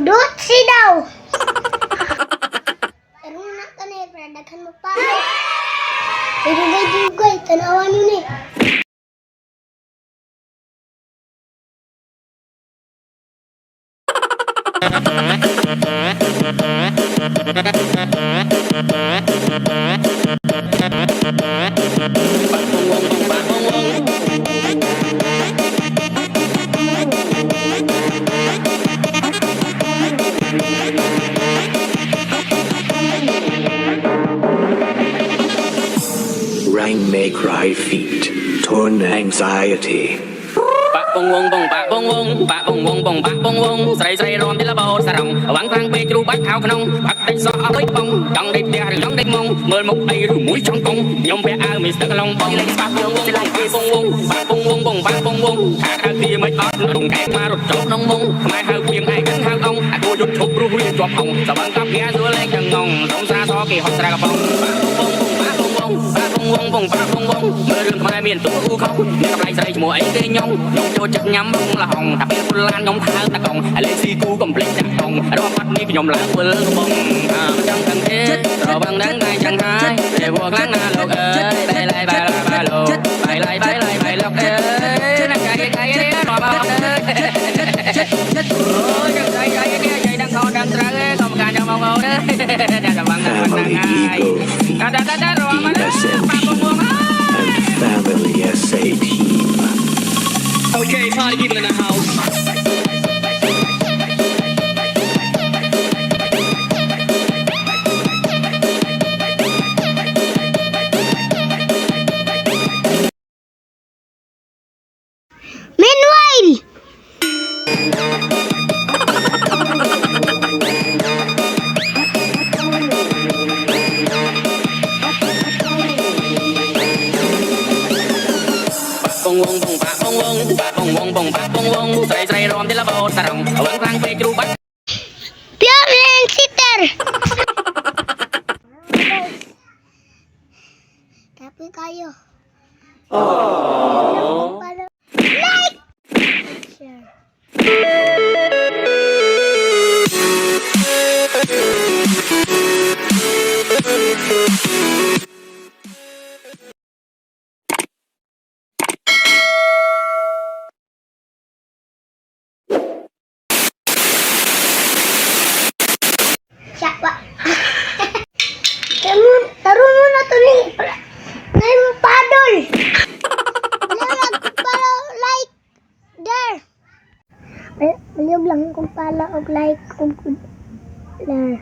Budot si daw. Pero na ka na daghan mo pa. Dugay-dugay tanawan yun eh. Rain may cry feet, torn anxiety. Pak bong bong bong, pak bong bong, pak bong bong bong, pak bong bong. Sray sray rom đi la bầu sa rồng, vắng vang bê chu bát thao khôn, bát tay gió bấy bông, trong đây bia trong đây mông, mơ mộng bay rủ mũi trong công, nhom bè ao mình sờ lòng bông lên pak bong bong, lại bê bong bong, pak bong bong bong, pak bong bong. Thả thả kia mấy ót, đùng cái ma rụt trốn nông mông, mai hao quyền ai cắn hao ông, ai cô rụt chụp ru huyền chọp hồng, sa băng cắp ghé giữa lên chân ngông, sông xa so kỳ hot ra bông, pak bong bong, pak bong bong, pak bong bong, pak bong bong, mơ rừng mai miền tu không, nghe gặp lại say mùa ấy cây nhông, nhông cho chắc nhắm bông là hồng, đặc biệt là nhông tháo ta còng, lên si cu cầm lên chặt hồng, đó mắt đi cái nhông lãng quên bông, trong cần thế, rồi bằng đắng này chẳng hai, để buộc lãng na lộc ơi, bay lại bay lại bay lộc, bay lại bay lại bay lộc ơi, nè cái đấy nó bao ơi, ôi cái dây đang con đang trắng, không cả trong mông ơi, đang bằng Family ai, Eagle feet, rồi mà and Family SA team. Okay, party people in the house. Meanwhile, bong bong bong ba bong bong ba bong bong bong ba bong bong sray sray rom đi la bầu sa rồng vắng vang bê chu bát Pion sitter. Tapi kayo. Oh. Like. Share. Siapa? Kamu taruh muna to ni. Kamu padol. Follow, like, there. Baliog lang kung follow og like kung there.